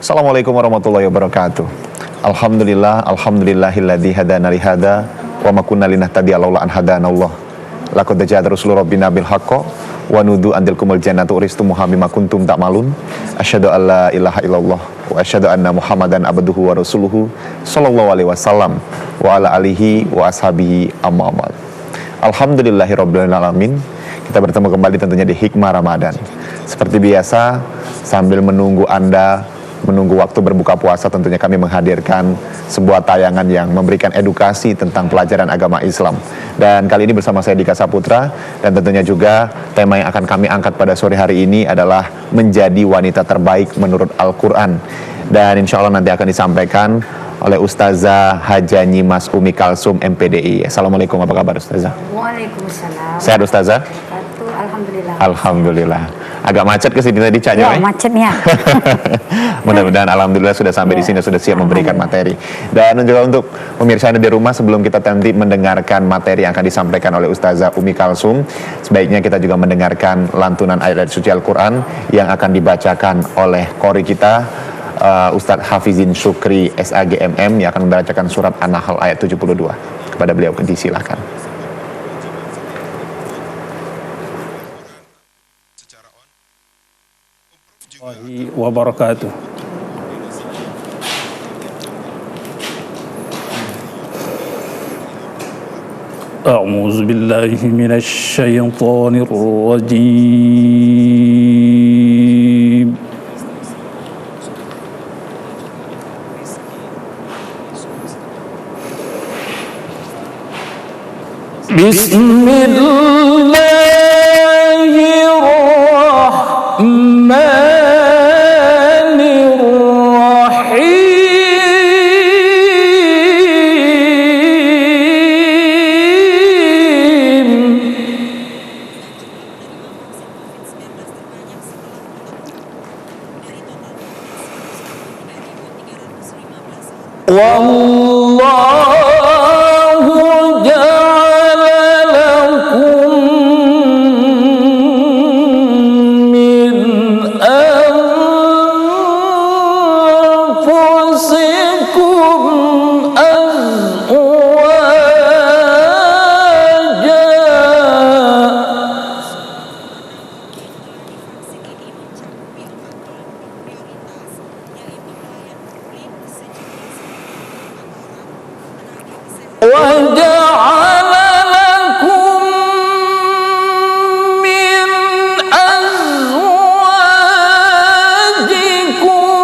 Assalamualaikum warahmatullahi wabarakatuh. Alhamdulillahilladzi hadana li hada wa ma kunna linahtadiya laula an hadanallah. Laqad ja'a rasulur rabbina bil haqqi wa nudu andilkumul jannatu uristumuha bima kuntum ta'malun. Asyhadu an la ilaha illallah wa asyhadu anna Muhammadan abduhu wa rasuluhu sallallahu alaihi wasallam wa ala alihi wa ashabihi amma ba'd. Alhamdulillahirabbil alamin. Kita bertemu kembali tentunya di Hikmah Ramadan. Seperti biasa, sambil menunggu Anda menunggu waktu berbuka puasa, tentunya kami menghadirkan sebuah tayangan yang memberikan edukasi tentang pelajaran agama Islam. Dan kali ini bersama saya Dika Saputra, dan tentunya juga tema yang akan kami angkat pada sore hari ini adalah menjadi wanita terbaik menurut Al-Quran. Dan insya Allah nanti akan disampaikan oleh Ustazah Haja Nyimas Umi Kalsum MPDI. Assalamualaikum, apa kabar Ustazah? Waalaikumsalam. Sehat Ustazah? Alhamdulillah. Alhamdulillah. Agak macet ke sini tadi Caknya. Ya, macetnya. Mudah-mudahan alhamdulillah sudah sampai di sini, sudah siap memberikan materi. Dan juga untuk pemirsa Anda di rumah, sebelum kita nanti mendengarkan materi yang akan disampaikan oleh Ustazah Umi Kalsum, sebaiknya kita juga mendengarkan lantunan ayat suci Al-Quran yang akan dibacakan oleh qori kita, Ustadz Hafizin Syukri SAGMM, yang akan membacakan surat An-Nahl ayat 72. Kepada beliau disilahkan. Wabarakatuh. A'udzu billahi minasy syaithanir rajim. Bismillahirrahmanirrahim. Wallahu ja'ala lakum min anfusikum وجعل لكم من أزواجكم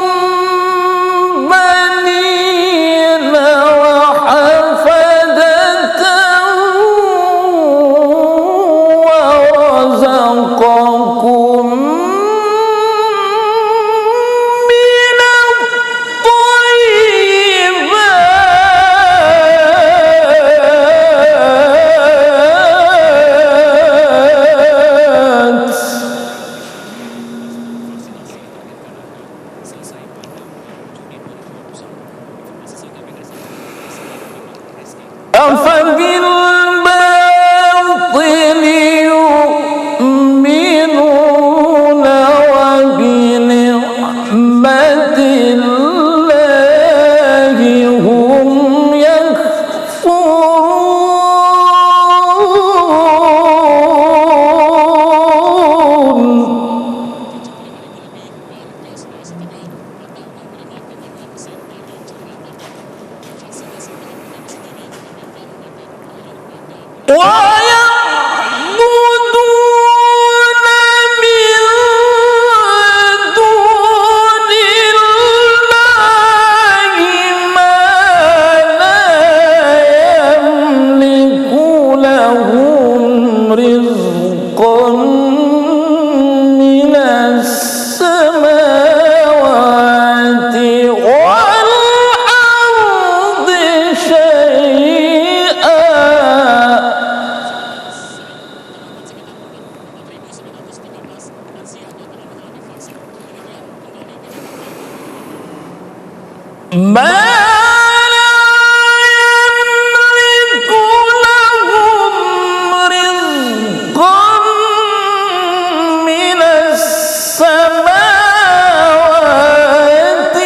بنين وحفدة ورزقكم من أفبالباطل يؤمنون وبنعمة الله هم يكفرون. ويعبدون من دون الله ما لا يملك لهم رزقا من السماوات والأرض شيئا. ما لا يملك لهم رزقا من السماوات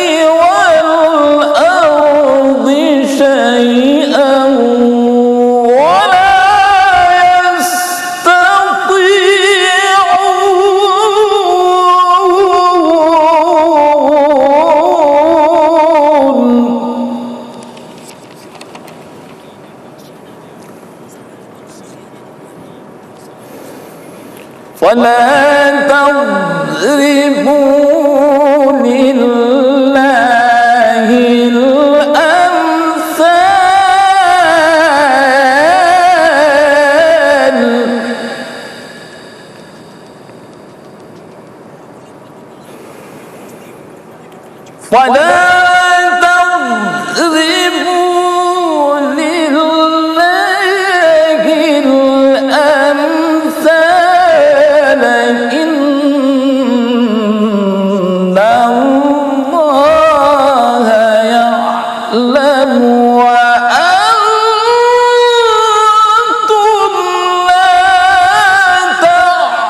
ولا تضربوا لله الأمثال ولا تضربوا لله الأمثال إن الله يعلم وأنتم لا تعلمون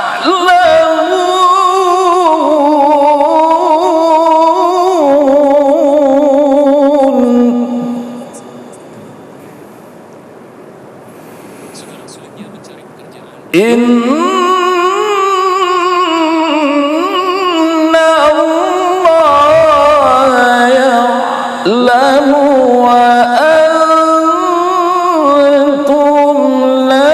إن الله يعلم وأنتم لا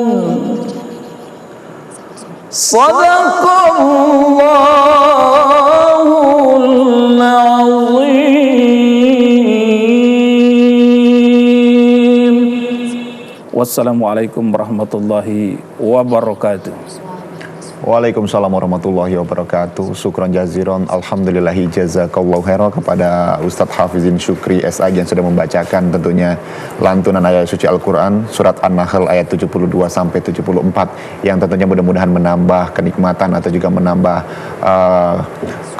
تعلمون صدق الله العظيم. Wassalamualaikum warahmatullahi wabarakatuh. Waalaikumsalam warahmatullahi wabarakatuh. Syukran jaziran, alhamdulillahi jazakallahu khairan kepada Ustadz Hafizin Syukri SAG yang sudah membacakan tentunya lantunan ayat suci Al-Quran surat An-Nahl ayat 72 sampai 74 yang tentunya mudah-mudahan menambah kenikmatan atau juga menambah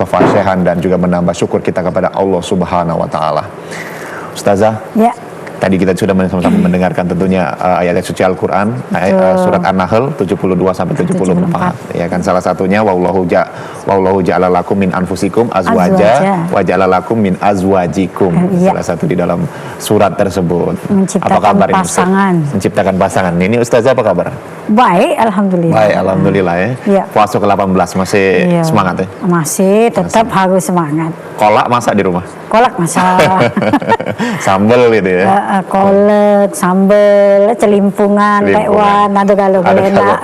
kefasihan dan juga menambah syukur kita kepada Allah Subhanahu wa taala. Ustazah, Ya, tadi kita sudah sama-sama mendengarkan tentunya ayat suci Al-Quran surat An-Nahl 72 sampai 74. Ya kan, salah satunya wallahu ja'ala lakum min anfusikum azwaja wa ja'ala lakum min azwajikum. Ya. Salah satu di dalam surat tersebut. Menciptakan Apa kabar ini, Ustaz? pasangan. Menciptakan pasangan. Ini Ustazah apa kabar? baik, alhamdulillah. Baik, alhamdulillah ya. Ya. Puasa ke-18 masih Iya. semangat ya? Masih tetap harus semangat. Kolak masak di rumah? Kolak masak. Sambel gitu ya? Kolak, sambel, celimpungan, Celimpungan. tekwan, ada kalau Ada enak. kalau-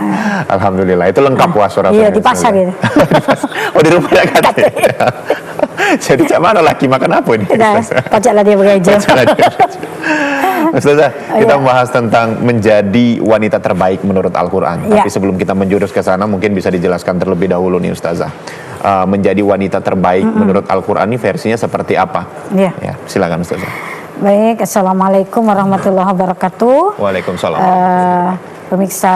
Alhamdulillah, itu lengkap puasa rasanya. Iya, di pasar gitu. Oh, di rumah ya kan? Jadi cak mana laki makan apa ini? Nah, pajaklah dia bekerja. Ustazah, kita Iya. membahas tentang menjadi wanita terbaik menurut Al-Quran. Iya. Tapi sebelum kita menjurus ke sana, mungkin bisa dijelaskan terlebih dahulu nih Ustazah. Menjadi wanita terbaik menurut Al-Quran ini versinya seperti apa? Iya. Ya, silakan Ustazah. Baik, assalamualaikum warahmatullahi wabarakatuh. Waalaikumsalam. Pemirsa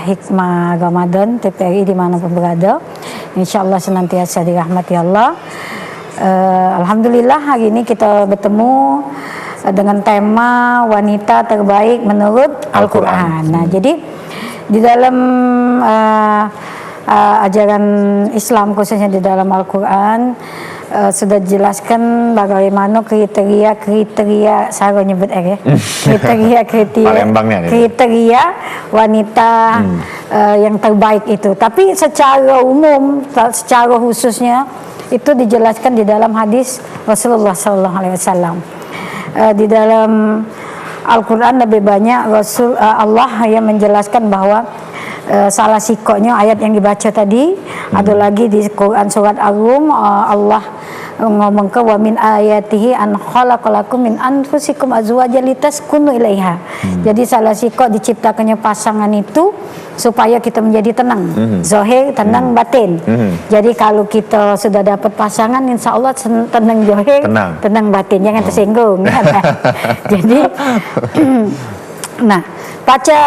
Hikmah Ramadan TPRI dimanapun berada, insya Allah senantiasa dirahmati Allah. Alhamdulillah hari ini kita bertemu dengan tema wanita terbaik menurut Al-Quran. Nah, jadi di dalam ajaran Islam khususnya di dalam Al-Quran sudah dijelaskan bagaimana kriteria saya nyebut ya Palembangnya nih. kriteria wanita yang terbaik itu. Tapi secara umum, secara khususnya itu dijelaskan di dalam hadis Rasulullah SAW. Di dalam Al-Quran lebih banyak Allah yang menjelaskan bahwa salah sikoknya ayat yang dibaca tadi. Ada lagi di Quran surat Ar-Rum, Allah ngomong ke wa min ayatihi an khalaqalakum min anfusikum azwajan litaskunu ilaiha. Jadi salah sikok diciptakannya pasangan itu supaya kita menjadi tenang, zahir, tenang, batin. Jadi kalau kita sudah dapat pasangan, insya Allah tenang zahir, tenang batin, jangan tersinggung. Jadi nah, paca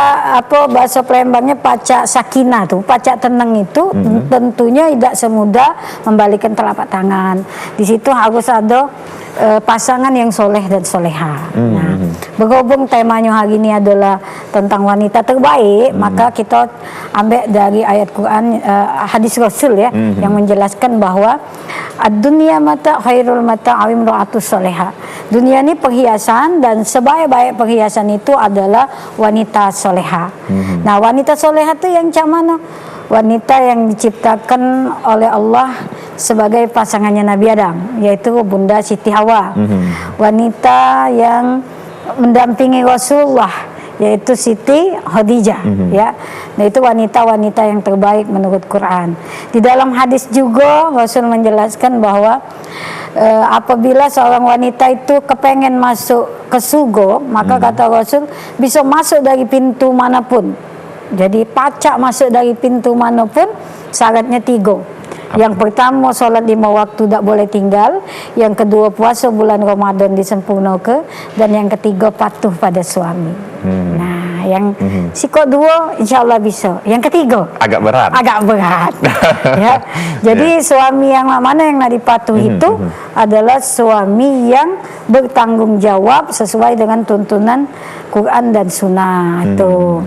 apa bahasa Palembangnya paca sakinah tuh, paca tenang itu tentunya tidak semudah membalikan telapak tangan. Di situ harus ada pasangan yang soleh dan soleha. Nah, berhubung temanya hari ini adalah tentang wanita terbaik, maka kita ambil dari ayat Quran, hadis Rasul ya, yang menjelaskan bahwa ad-dunya mata khairul mata awim ra'atus soleha. Dunia ini perhiasan dan sebaik-baik perhiasan itu adalah wanita soleha. Nah, wanita soleha itu yang macam mana? Wanita yang diciptakan oleh Allah sebagai pasangannya Nabi Adam, yaitu Bunda Siti Hawa. Wanita yang mendampingi Rasulullah, yaitu Siti Khadijah, ya. Nah, itu wanita-wanita yang terbaik menurut Quran. Di dalam hadis juga Rasul menjelaskan bahwa apabila seorang wanita itu kepengen masuk ke surga, maka kata Rasul bisa masuk dari pintu manapun. Jadi pacak masuk dari pintu manapun, syaratnya 3. Yang pertama, sholat 5 waktu tak boleh tinggal. Yang kedua, puasa bulan Ramadan disempurnakan. Dan yang ketiga, patuh pada suami. Nah, yang sikok 2 insya Allah bisa. Yang ketiga Agak berat. agak berat. Ya. Jadi suami yang mana yang nak dipatuhi itu adalah suami yang bertanggung jawab sesuai dengan tuntunan Quran dan Sunnah itu.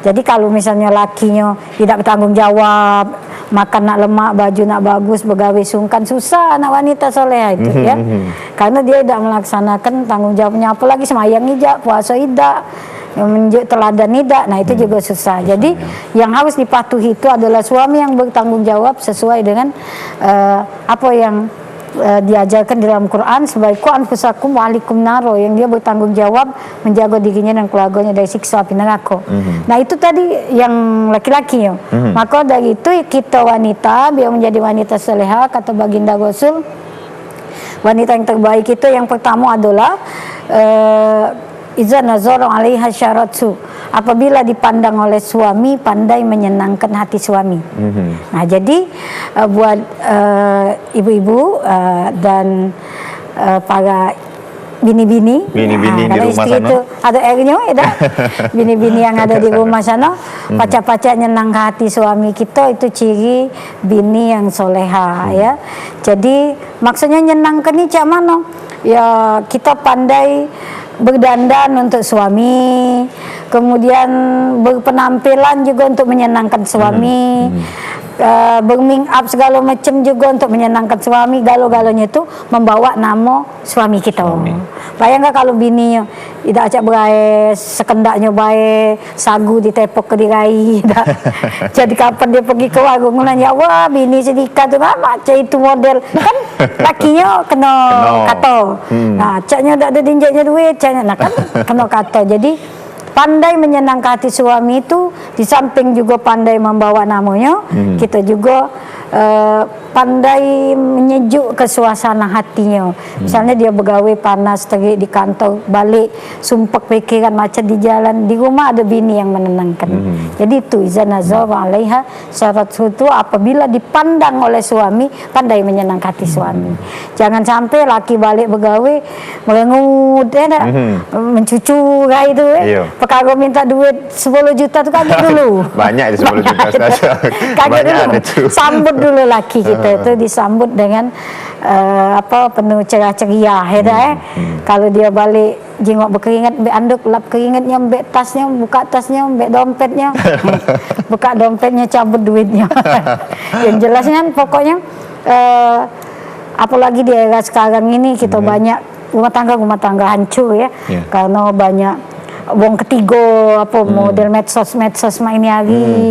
Jadi kalau misalnya lakinya tidak bertanggung jawab, makan nak lemak, baju nak bagus, begawe sungkan, susah anak wanita soleha itu, ya. Karena dia tidak melaksanakan tanggung jawabnya, apalagi semayang tidak, puasa tidak, menunjuk teladan tidak. Nah, itu juga susah. Jadi yang harus dipatuhi itu adalah suami yang bertanggung jawab sesuai dengan apa yang diajarkan di dalam Quran, sebagai ku anfusakum wa alikum naro, yang dia bertanggung jawab menjaga dirinya dan keluarganya dari siksa api neraka. Nah, itu tadi yang laki-laki ya. Maka dari itu kita wanita biar menjadi wanita saleha, kata baginda Rasul, wanita yang terbaik itu yang pertama adalah iza nazara 'alaiha syaratu, apabila dipandang oleh suami pandai menyenangkan hati suami. Nah, jadi buat ibu-ibu dan para bini-bini di kalau rumah istri sana itu ada airnya ya dah. Bini-bini yang ada di rumah sana pacak-pacak nyenang hati suami kita, itu ciri bini yang soleha, ya. Jadi maksudnya nyenangkan ini cak mana? Ya, kita pandai berdandan untuk suami, kemudian berpenampilan juga untuk menyenangkan suami, bermake up segala macam juga untuk menyenangkan suami. Galo-galonya itu membawa nama suami kita. Bayangkan kalau bininya tidak acak berai, sekendaknya baik, sagu ditepok ke dirai. Jadi kapan dia pergi ke warung nanya, wah bini sedikit tu macam itu model kan, lakinya kena kata. Nah, caknya tak ada dinjaknya duit, caknya nah kan kena kata. Jadi pandai menyenangkan hati suami itu, di samping juga pandai membawa namanya, kita juga pandai menyejuk ke suasana hatinya. Misalnya dia begawe panas terik di kantor, balik sumpek pikiran macam di jalan, di rumah ada bini yang menenangkan. Jadi itu iza nazar 'alaiha syarat itu, apabila dipandang oleh suami pandai menyenangkan hati suami. Jangan sampai laki balik begawe merengut, mencucu kayak itu, perkara minta duit 10 juta tu kaget dulu. Banyak di 10 juta saja. Kaget Banyak dulu. ada tu. Sambut dulu laki kita itu, disambut dengan penuh cerah ceria, Kalau dia balik jengok berkeringat, ambek anduk, lap keringatnya, ambek tasnya, buka tasnya, ambek dompetnya. Buka dompetnya, cabut duitnya. Yang jelasnya pokoknya apalagi di era sekarang ini kita banyak rumah tangga hancur, ya. Karena banyak wong ketiga, model medsos ini hari.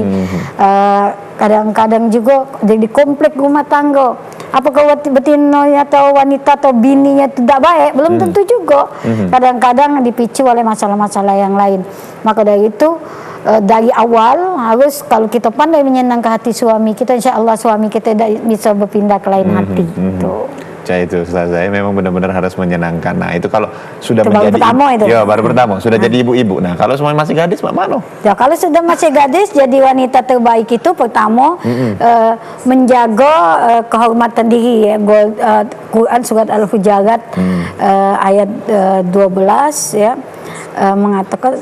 Kadang-kadang juga jadi komplek rumah tangga. Apakah betina atau wanita atau bininya tidak baik? Belum tentu juga. Kadang-kadang dipicu oleh masalah-masalah yang lain. Maka dari itu dari awal harus, kalau kita pandai menyenangkan hati suami kita, insya Allah suami kita bisa berpindah ke lain hati. Itu Ustaz, saya memang benar-benar harus menyenangkan. Nah, itu kalau sudah itu menjadi baru pertama itu. Ya, baru pertama sudah jadi ibu-ibu. Nah, kalau semua masih gadis, Mak Mano? Ya, kalau sudah masih gadis, jadi wanita terbaik itu pertama menjaga kehormatan diri, ya. Quran surat Al-Hujurat ayat 12, ya, mengatakan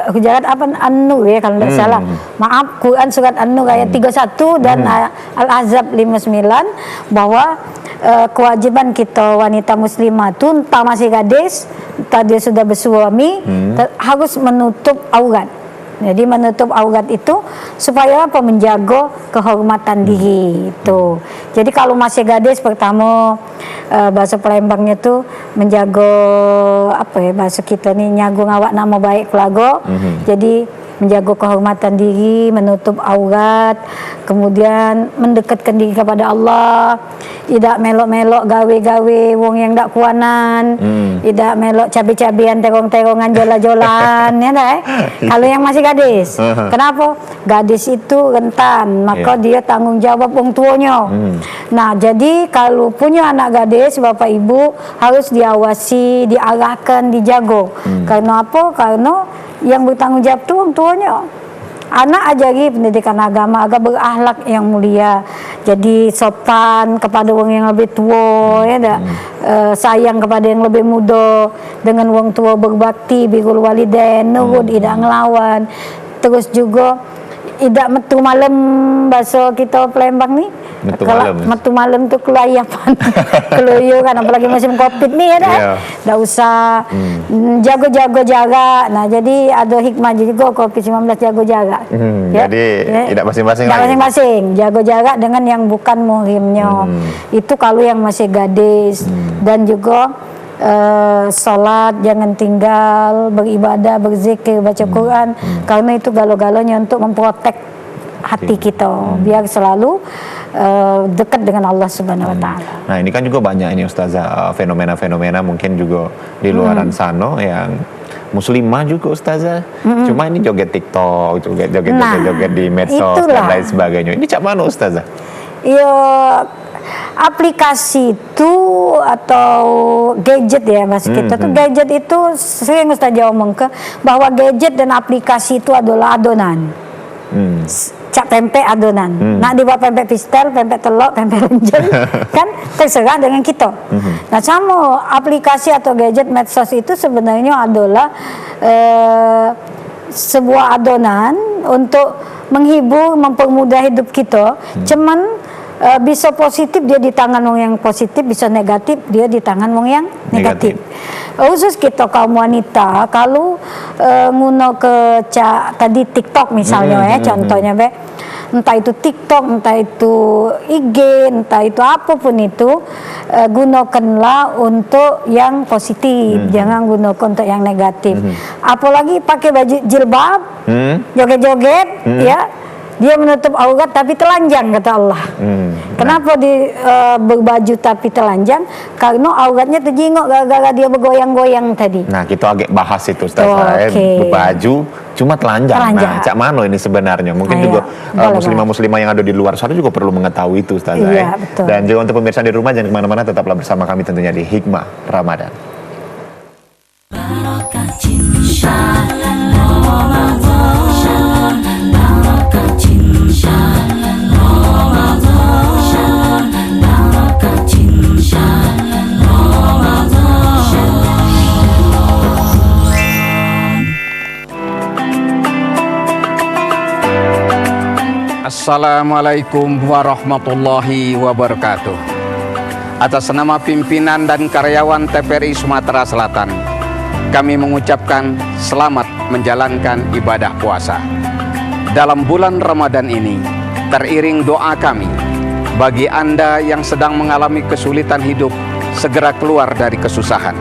Hujurat apa An-Nur, ya, kalau tidak salah. Maaf, Quran surat An-Nur ayat 31 dan Al-Ahzab 59, bahwa kewajiban kita wanita muslimah itu, entah masih gadis, entah dia sudah bersuami, harus menutup aurat. Jadi menutup aurat itu supaya apa? Menjaga kehormatan diri itu. Jadi kalau masih gadis, pertama bahasa Palembangnya itu menjaga bahasa kita nih, nyagung awak nama baik keluarga. Jadi menjaga kehormatan diri, menutup aurat, kemudian mendekatkan diri kepada Allah, tidak melok-melok gawe-gawe wong yang dak kuanan, tidak melok cabe-cabean terong-terongan jola-jolan ya dah. Kalau yang masih gadis. Kenapa? Gadis itu rentan, maka dia tanggung jawab wong tuanya. Nah, jadi kalau punya anak gadis, Bapak Ibu harus diawasi, diarahkan, dijaga. Karena apa? Karena yang bertanggung jawab itu orang tuanya. Anak ajari pendidikan agama agar berakhlak yang mulia, jadi sopan kepada orang yang lebih tua, ya dah. Sayang kepada yang lebih muda, dengan orang tua berbakti, birrul walidain, nurut, tidak ngelawan. Terus juga tidak metu malam, bahasa kita Palembang nih. Metu Kalau malam. metu malam tuh kelayapan, keluyuran, apalagi musim Covid nih ya dah. Nggak usah jaga-jaga jarak. Nah, jadi ada hikmah juga Covid-19 jaga jarak. Jadi tidak masing-masing Tidak lagi. masing-masing, jaga jarak dengan yang bukan muhrimnya. Itu kalau yang masih gadis. Dan juga sholat jangan tinggal, beribadah, berzikir, baca Quran, karena itu galo-galonya untuk memprotek hati kita biar selalu dekat dengan Allah Subhanahu Wa Taala. Nah, ini kan juga banyak ini Ustazah, fenomena-fenomena mungkin juga di luaran sana yang muslimah juga Ustazah. Cuma ini joget TikTok, joget di medsos dan lain sebagainya. Ini cak mana Ustazah? Ya, aplikasi itu atau gadget ya mas kita tuh gadget itu sering Ustazah omong ke bahwa gadget dan aplikasi itu adalah adonan. Cak pempek adonan. Nak dibuat pempek pistel, pempek telok, pempek lenjeng, kan terserah dengan kita. Nah, sama aplikasi atau gadget medsos itu sebenarnya adalah sebuah adonan untuk menghibur, mempermudah hidup kita. Cuman bisa positif dia di tangan wong yang positif, bisa negatif dia di tangan wong yang negatif. Khusus kita kaum wanita kalau nguno ke tadi TikTok misalnya contohnya entah itu TikTok, entah itu IG, entah itu apapun itu, gunakanlah untuk yang positif, jangan gunakan untuk yang negatif. Apalagi pakai baju jilbab, joget-joget, ya. Dia menutup aurat tapi telanjang kata Allah. Kenapa berbaju tapi telanjang? Karena auratnya terjingok gara-gara dia bergoyang-goyang tadi. Nah, kita agak bahas itu Ustazah. Berbaju cuma telanjang. Nah, cak mano ini sebenarnya? Mungkin juga muslimah-muslimah yang ada di luar sana juga perlu mengetahui itu Ustazah. Iya, betul. Dan juga untuk pemirsa di rumah jangan kemana-mana, tetaplah bersama kami tentunya di Hikmah Ramadan. Assalamualaikum warahmatullahi wabarakatuh. Atas nama pimpinan dan karyawan TPRI Sumatera Selatan, kami mengucapkan selamat menjalankan ibadah puasa. Dalam bulan Ramadan ini, teriring doa kami bagi Anda yang sedang mengalami kesulitan hidup, segera keluar dari kesusahan.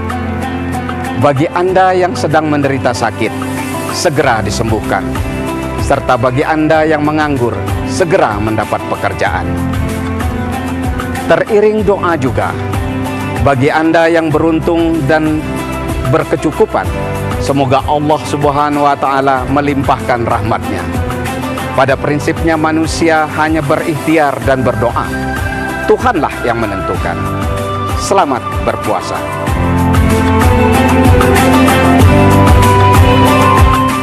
Bagi Anda yang sedang menderita sakit, segera disembuhkan. Serta bagi Anda yang menganggur, segera mendapat pekerjaan. Teriring doa juga bagi Anda yang beruntung dan berkecukupan, semoga Allah Subhanahu wa Ta'ala melimpahkan rahmatnya. Pada prinsipnya manusia hanya berikhtiar dan berdoa. Tuhanlah yang menentukan. Selamat berpuasa.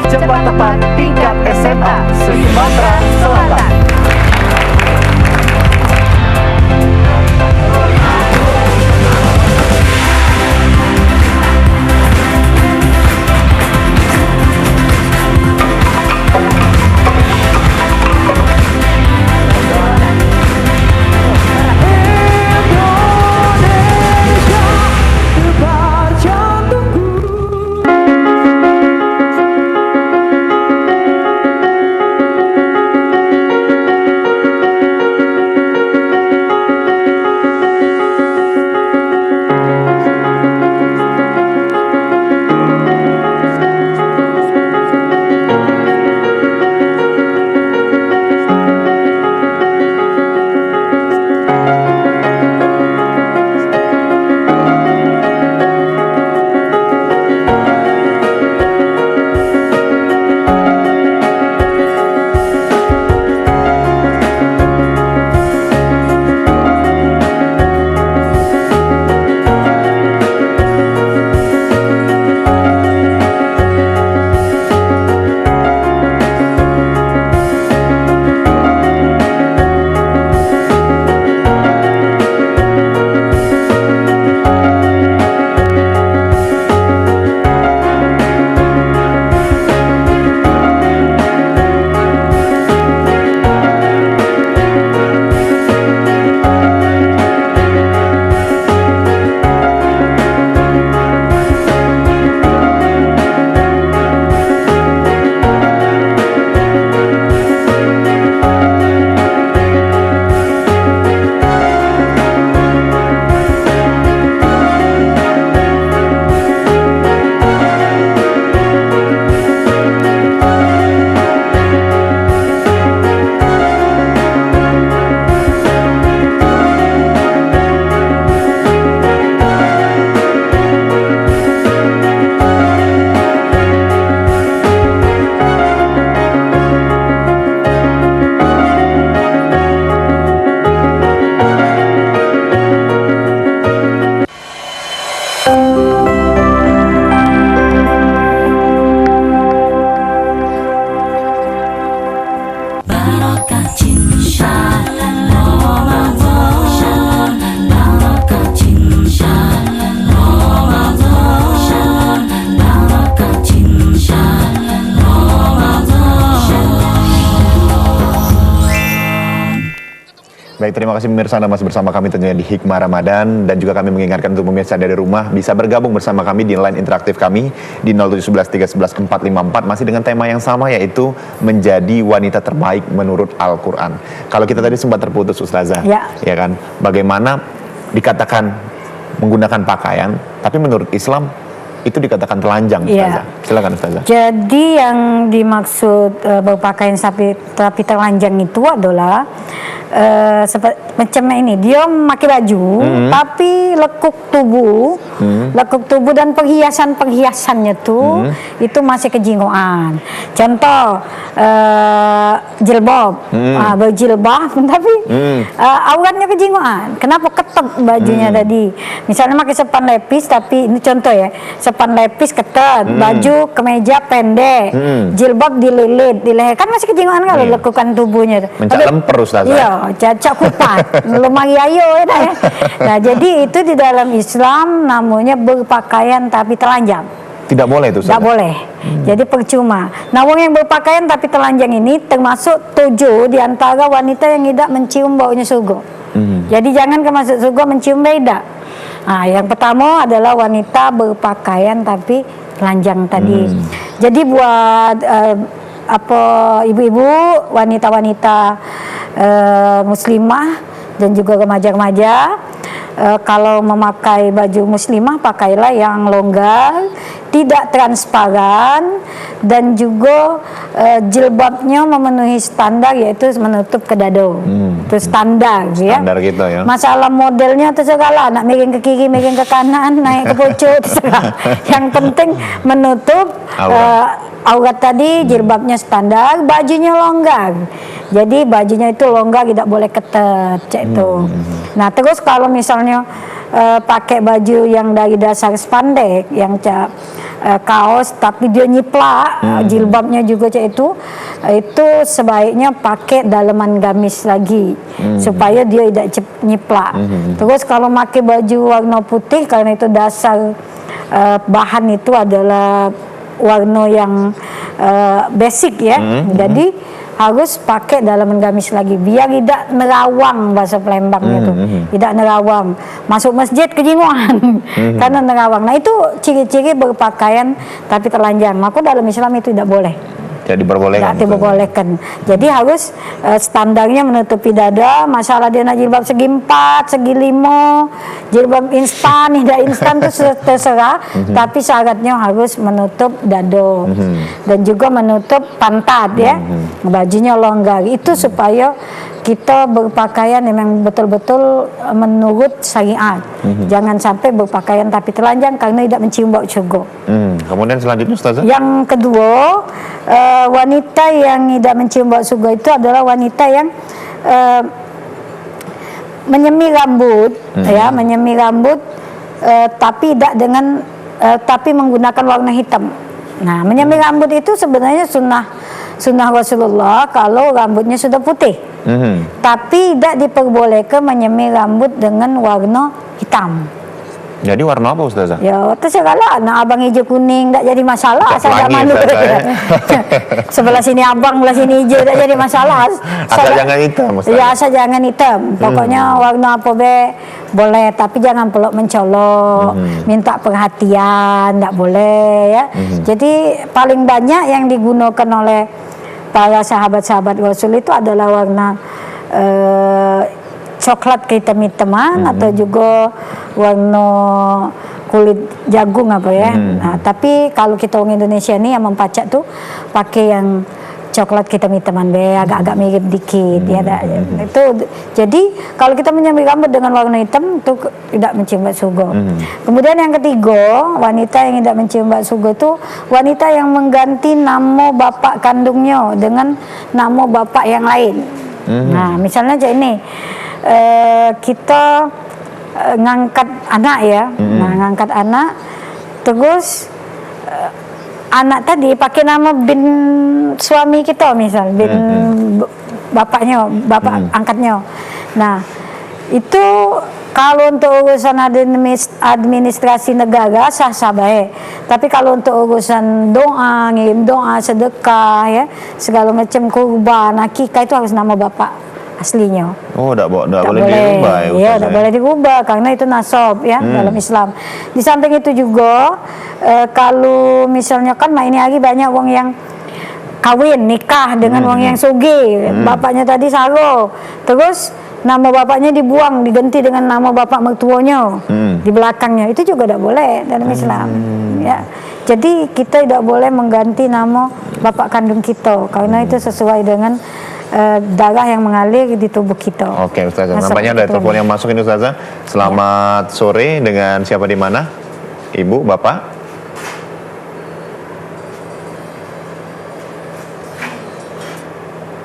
Cepat tepat tingkat SMA Sumatera Selatan. Baik, terima kasih pemirsa Anda masih bersama kami tentunya di Hikmah Ramadan, dan juga kami mengingatkan untuk pemirsa dari rumah bisa bergabung bersama kami di line interaktif kami di 0711 311 454 masih dengan tema yang sama, yaitu menjadi wanita terbaik menurut Al-Quran. Kalau kita tadi sempat terputus Ustazah, ya kan, bagaimana dikatakan menggunakan pakaian, tapi menurut Islam itu dikatakan telanjang, Ustazah. Silakan Ustazah. Jadi yang dimaksud berpakaian tapi telanjang itu adalah macam ini, dia memakai baju tapi lekuk tubuh dan perhiasannya tuh itu masih kejingoan. Contoh jilbab, berjilbab tapi auratnya kejingoan. Kenapa? Ketat bajunya tadi. Misalnya pakai sepan lepis, tapi ini contoh ya, sepan lepis ketat, baju kemeja pendek, jilbab dililit di leher, kan masih kejingoan kalau lekukan tubuhnya. Mencak lemper Ustazah. Iya, cacak kupat, lumari ayo ya. Nah, jadi itu di dalam Islam namanya berpakaian tapi telanjang. Tidak boleh itu, Tidak boleh. Jadi percuma. Nah, orang yang berpakaian tapi telanjang ini termasuk 7 di antara wanita yang tidak mencium baunya surga. Jadi jangan masuk surga mencium beda. Nah, yang pertama adalah wanita berpakaian tapi telanjang tadi. Jadi buat ibu-ibu, wanita-wanita muslimah dan juga remaja-remaja, kalau memakai baju muslimah pakailah yang longgar, tidak transparan, dan juga jilbabnya memenuhi standar, yaitu menutup ke dada. Itu standar ya. Standar gitu ya. Masalah modelnya terserah lah, nak miring ke kiri, miring ke kanan, naik ke pucuk, terserah. Yang penting menutup aurat tadi, jilbabnya standar, bajunya longgar. Jadi bajunya itu longgar, tidak boleh ketat, itu. Nah, terus kalau misalnya pakai baju yang dari dasar spandek, yang kaos tapi dia nyiplak, jilbabnya juga itu sebaiknya pakai daleman gamis lagi supaya dia tidak nyiplak. Terus kalau pakai baju warna putih, karena itu dasar bahan itu adalah warna yang basic ya, jadi harus pakai dalaman gamis lagi biar tidak nerawang, bahasa Palembangnya tuh, tidak nerawang, masuk masjid kejinguan karena nerawang. Nah, itu ciri-ciri berpakaian tapi telanjang. Maka dalam Islam itu tidak boleh. Jadi diperbolehkan. Tidak diperbolehkan. Jadi harus standarnya menutupi dada. Masalah dia nak jilbab segi 4, segi 5, jilbab instan, tidak instan itu terserah. Tapi syaratnya harus menutup dada dan juga menutup pantat ya. Bajunya longgar. Itu supaya kita berpakaian memang betul-betul menurut syariat. Jangan sampai berpakaian tapi telanjang karena tidak mencium bau surga. Kemudian selanjutnya Ustazah? Yang kedua, wanita yang tidak mencium bau surga itu adalah wanita yang menyemir rambut, ya, menyemir rambut, tapi tidak dengan tapi menggunakan warna hitam. Nah, menyemir rambut itu sebenarnya sunnah Rasulullah kalau rambutnya sudah putih. Tapi tidak diperbolehkan menyemir rambut dengan warna hitam. Jadi warna apa Ustazah? Ya, terserahlah. Nah, abang hijau kuning tak jadi masalah. Asal tak malu. Sebelah sini abang, sebelah sini hijau tak jadi masalah. Asal jangan hitam Ustazah. Ya, asal jangan hitam. Pokoknya warna apa boleh, tapi jangan peluk mencolok, minta perhatian, tak boleh ya. Jadi paling banyak yang digunakan oleh para sahabat-sahabat Rasul itu adalah warna coklat kehitam-hitaman atau juga warna kulit jagung apa ya. Nah, tapi kalau kita orang Indonesia ini yang mempacak tuh pakai yang coklat hitam-hitaman agak-agak mirip dikit ya. Itu jadi kalau kita menyemir rambut dengan warna hitam itu tidak mencium bau surga. Kemudian yang ketiga, wanita yang tidak mencium bau surga itu wanita yang mengganti nama bapak kandungnya dengan nama bapak yang lain. Nah, misalnya aja ini kita ngangkat anak ya. Nah, ngangkat anak terus anak tadi pakai nama bin suami kita, misal bin bapaknya, bapak angkatnya. Nah, itu kalau untuk urusan administrasi negara sah-sah baik. Tapi kalau untuk urusan doa, ngirim doa, sedekah ya, segala macam kurban, akikah itu harus nama bapak aslinya. Oh, tidak boleh Tak dirubah ya Iya, Ustazah. tidak boleh dirubah karena itu nasab ya dalam Islam. Di samping itu juga kalau misalnya kan ini lagi banyak wong yang kawin nikah dengan wong yang sugih, bapaknya tadi saro, terus nama bapaknya dibuang diganti dengan nama bapak mertuanya di belakangnya, itu juga tidak boleh dalam Islam ya. Jadi kita tidak boleh mengganti nama bapak kandung kita karena itu sesuai dengan darah yang mengalir di tubuh kita. Oke Ustazah, Nah, nampaknya ada seperti itu. telepon yang masuk ini Ustazah. Selamat sore, dengan siapa di mana? Ibu, Bapak?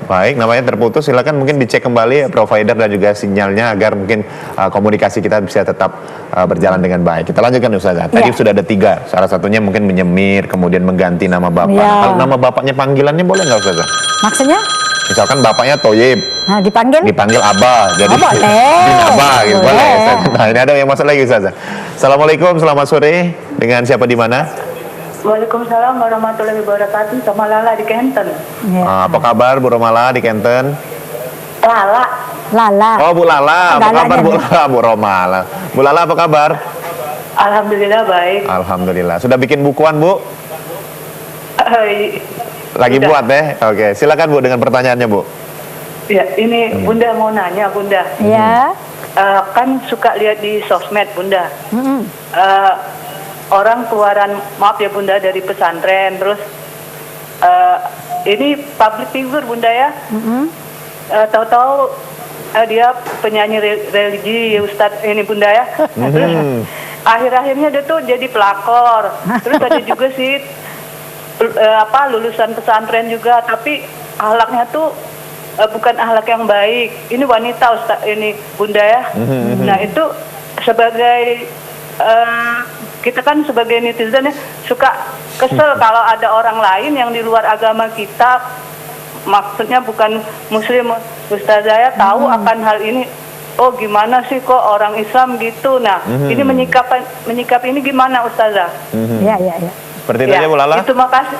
Baik, namanya terputus. Silakan mungkin dicek kembali provider dan juga sinyalnya agar mungkin komunikasi kita bisa tetap berjalan dengan baik. Kita lanjutkan Ustazah. Tadi Ya. sudah ada 3. Salah satunya mungkin menyemir, kemudian mengganti nama bapak. Ya. Kalau nama bapaknya panggilannya boleh nggak Ustazah? Maksudnya? Misalkan bapaknya Toyib, Nah, dipanggil Abah, jadi Oh, boleh. bin Abah gitu, boleh. Boleh. Ustaz. Nah, ini ada yang masuk lagi Ustazah. Assalamualaikum, selamat sore. Dengan siapa di mana? Waalaikumsalam warahmatullahi wabarakatuh. Sama Lala di Kenten. ya. Apa kabar Bu Romala di Kenten? Lala. Lala. Oh Bu Lala, apa Lalanya kabar Bu nih. Lala? Bu Romala. Bu Lala apa kabar? Alhamdulillah baik. Alhamdulillah. Sudah bikin bukuan Bu? Lagi Udah. buat ya? Oke, silakan Bu dengan pertanyaannya Bu. Ya, ini Bunda mau nanya, Bunda. Ya. Kan suka lihat di sosmed, Bunda. Mm-mm. Orang keluaran, maaf ya Bunda, dari pesantren, terus ini public figure Bunda ya. Tahu-tahu dia penyanyi religi Ustadz ini Bunda ya. Terus akhir-akhirnya dia tuh jadi pelakor. Terus ada juga sih lulusan pesantren juga, tapi akhlaknya tuh bukan akhlak yang baik. Ini wanita Ustadz ini Bunda ya. Nah itu sebagai kita kan sebagai netizen ya suka kesel kalau ada orang lain yang di luar agama kita, maksudnya bukan muslim, Ustazah ya tahu akan hal ini. Oh gimana sih kok orang Islam gitu. Nah ini menyikapi ini gimana Ustazah? Ya, ya, ya. Seperti itu aja Bu Lala. Itu makasih.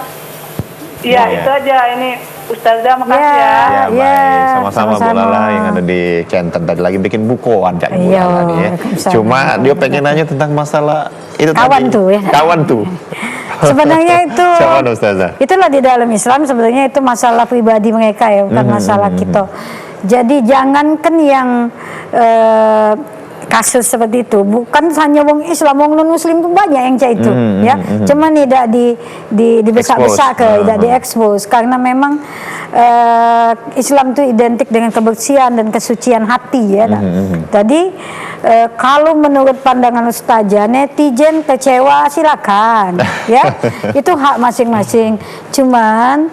Iya, itu aja ini Ustazah, makasih Ya. ya. Ya, Ya, baik. Sama-sama Bu sama-sama. Lala yang ada di Kenten tadi lagi bikin bukuan Bu Iya, Lala nih ya. Waalaikumsalam. Cuma dia pengen nanya tentang masalah itu Kawan tadi. tuh ya. Kawan tuh. Sebenarnya itu Siapa Ustazah? itulah di dalam Islam sebenarnya itu masalah pribadi mereka ya, bukan masalah kita. Jadi jangankan yang kasus seperti itu, bukan hanya wong Islam, wong non Muslim pun banyak yang kayak itu, ya. Cuma tidak dibesar-besar Expose. tidak diekspos karena memang Islam itu identik dengan kebersihan dan kesucian hati ya. Jadi kalau menurut pandangan Ustazah, netizen kecewa silakan, ya. Itu hak masing-masing. Cuman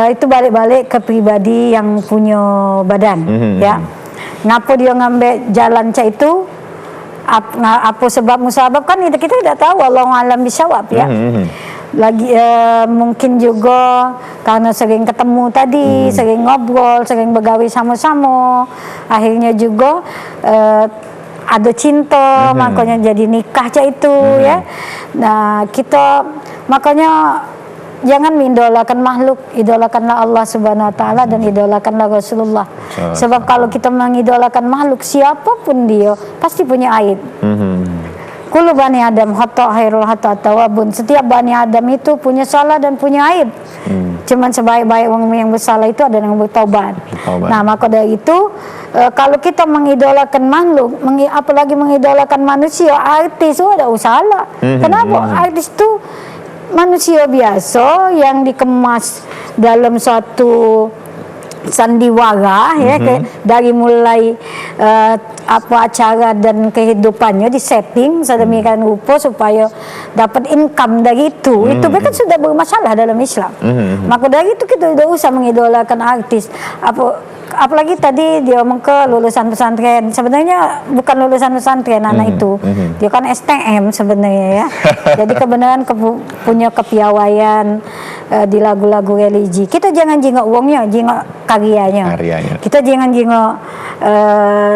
itu balik-balik ke pribadi yang punya badan, ya. Ngapa dia ngambil jalan cak itu? Apa sebab musabab kan kita tidak tahu, wallahu alam bisawab ya. Lagi mungkin juga karena sering ketemu tadi, sering ngobrol, sering begawi sama-sama, akhirnya juga ada cinta, makanya jadi nikah cak itu ya. Nah kita makanya jangan mengidolakan makhluk, idolakanlah Allah Subhanahu wa taala dan idolakanlah Rasulullah. Sebab kalau kita mengidolakan makhluk siapapun dia pasti punya aib. Kullu bani Adam khata' khairul khata' tawabun. Setiap bani Adam itu punya salah dan punya aib. Cuman sebaik-baik orang yang bersalah itu ada yang bertaubat. Nah, maka dari itu kalau kita mengidolakan makhluk, apalagi mengidolakan manusia, artis itu ada usaha. Kenapa? Artis itu manusia biasa yang dikemas dalam suatu sandiwara ya, dari mulai acara dan kehidupannya di setting sedemikian rupa supaya dapat income dari itu kan sudah bermasalah dalam Islam. Maka dari itu kita tidak usah mengidolakan artis. Apalagi tadi dia omong ke lulusan pesantren, sebenarnya bukan lulusan pesantren anak itu, dia kan STM sebenarnya ya. Jadi kebenaran punya kepiawaian, di lagu-lagu religi. Kita jangan jengok uangnya, jengok karyanya. Kita jangan jengok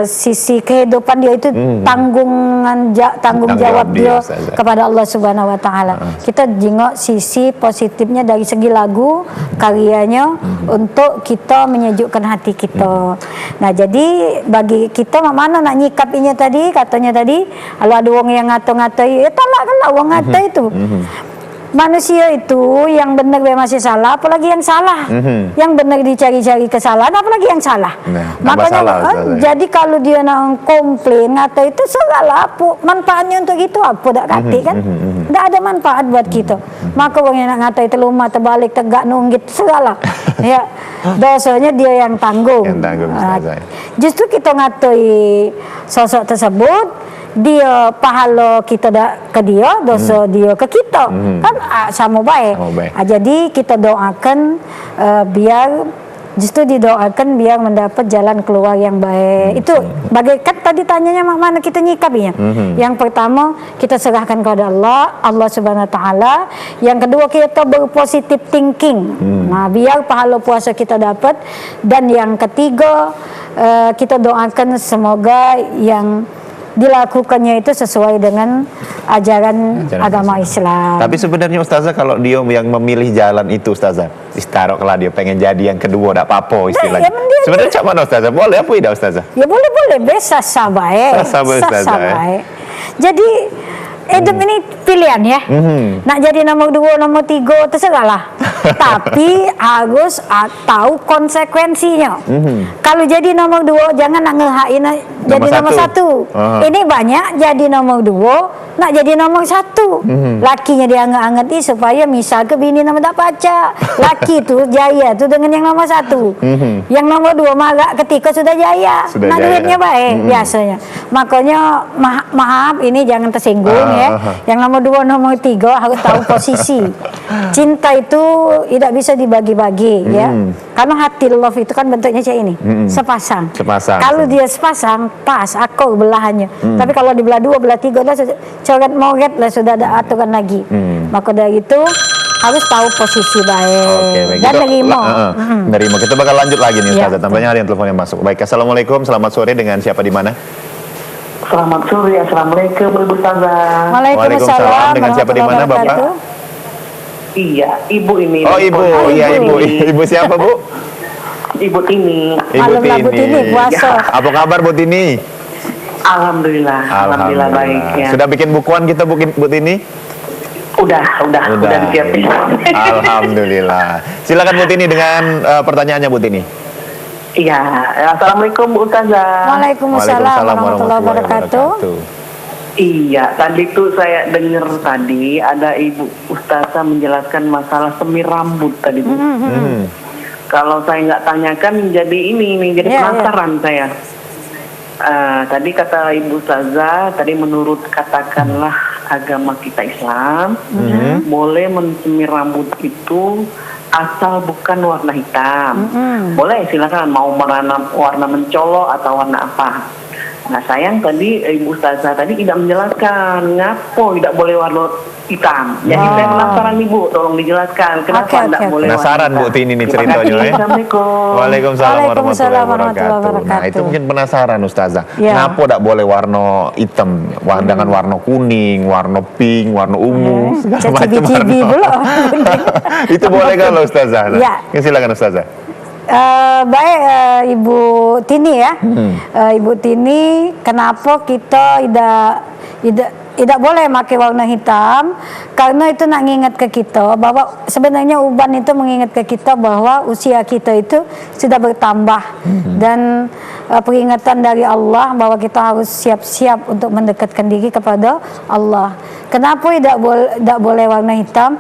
sisi kehidupan dia itu tanggung jawab dia kepada Allah Subhanahu wa taala. Kita jengok sisi positifnya dari segi lagu, karyanya untuk kita menyejukkan hati kita. Nah, jadi bagi kita mana nak nyikapinya tadi, katanya tadi kalau ada orang yang ngato-ngatai, ya talakkanlah orang ngata itu. Manusia itu yang benar dia masih salah, apalagi yang salah. Yang benar dicari-cari kesalahan, apalagi yang salah. Makanya jadi kalau dia nak komplain atau itu segala apa manfaatnya untuk itu apa tak kati kan? Tak ada manfaat buat kita. Maka orang yang nak ngatai teluma terbalik tegak nunggit segala. Ya, dosanya dia yang tanggung. Justru kita ngatai sosok tersebut, dia pahala kita ke dia, dosa dia ke kita, kan sama baik. Jadi kita doakan biar justru didoakan biar mendapat jalan keluar yang baik. Itu bagaikan tadi tanyanya mana kita nyikapinya. Yang pertama kita serahkan kepada Allah Subhanahu wa taala. Yang kedua kita berpositif thinking. Nah, biar pahala puasa kita dapat. Dan yang ketiga kita doakan semoga yang dilakukannya itu sesuai dengan ajaran agama Islam. Tapi sebenarnya Ustazah kalau dia yang memilih jalan itu Ustazah, istaroh kalau dia pengen jadi yang kedua tak apa-apa istilahnya. Sebenarnya cak mana Ustazah? Boleh apa tidak Ustazah? Ya boleh, besa sabae. Sabae. Jadi hidup ini pilihan ya. Nak jadi nomor 2, nomor 3 terserahlah. Tapi harus tahu konsekuensinya. Kalau jadi nomor 2 jangan nak ngehain jadi nomor 1. Ini banyak jadi nomor 2 nak jadi nomor 1. Lakinya dia anget-anget supaya misal ke bini nama tak baca. Laki tu jaya tu dengan yang nomor 1. Yang nomor 2 marah ketika sudah jaya. Nak duitnya baik biasanya. Makanya maaf ini jangan tersinggung ya. Yang nomor 2, nomor 3 harus tahu posisi. Cinta itu tidak bisa dibagi-bagi ya. Karena hati love itu kan bentuknya kayak ini. Sepasang. Kalau dia sepasang pas akor belahannya. Tapi kalau dibelah 2, belah 3 lah coret moret lah sudah ada aturan lagi. Maka dari itu harus tahu posisi baik dan nerima. Kita bakal lanjut lagi nih Ustazah. Tampaknya ada yang telepon yang masuk. Baik, assalamualaikum, selamat sore, dengan siapa di mana? Selamat sore, assalamualaikum Ibu Ustazah. Waalaikumsalam. Dengan siapa di mana Bapak? Iya, Ibu ini. Oh Ibu, iya Ibu. Ibu siapa Bu? Ibu Tini. Ibu Tini. Puasa. Apa kabar Bu Tini? Alhamdulillah baik ya. Sudah bikin bukuan kita Bu Tini? Udah disiapin. Alhamdulillah. Silakan Bu Tini dengan pertanyaannya Bu Tini. Iya, assalamualaikum Bu Ustazah. Waalaikumsalam warahmatullahi wabarakatuh. Iya, tadi tuh saya dengar tadi ada Ibu Ustazah menjelaskan masalah semir rambut tadi Bu. Kalau saya nggak tanyakan jadi jadi penasaran saya. Tadi kata Ibu Ustazah, tadi menurut katakanlah agama kita Islam, boleh mensemir rambut itu asal bukan warna hitam. Boleh, silakan mau warna mencolok atau warna apa. Nah sayang tadi Ibu Ustazah tadi tidak menjelaskan ngapo tidak boleh warna hitam. Jadi saya penasaran nih Bu, tolong dijelaskan kenapa tidak boleh. Penasaran Bu Tini nih ceritanya. Assalamualaikum. Waalaikumsalam warahmatullahi wabarakatuh. Nah itu mungkin penasaran Ustazah. Kenapa tidak boleh warna hitam? Dengan warna kuning, warna pink, warna ungu, segala macam warna. Itu boleh kalau Ustazah? Ya. Silakan Ustazah. Baik Ibu Tini ya. Ibu Tini, kenapa kita tidak boleh pakai warna hitam? Karena itu nak ngingat ke kita bahwa sebenarnya uban itu mengingat ke kita bahwa usia kita itu sudah bertambah dan peringatan dari Allah bahwa kita harus siap-siap untuk mendekatkan diri kepada Allah. Kenapa tidak boleh warna hitam?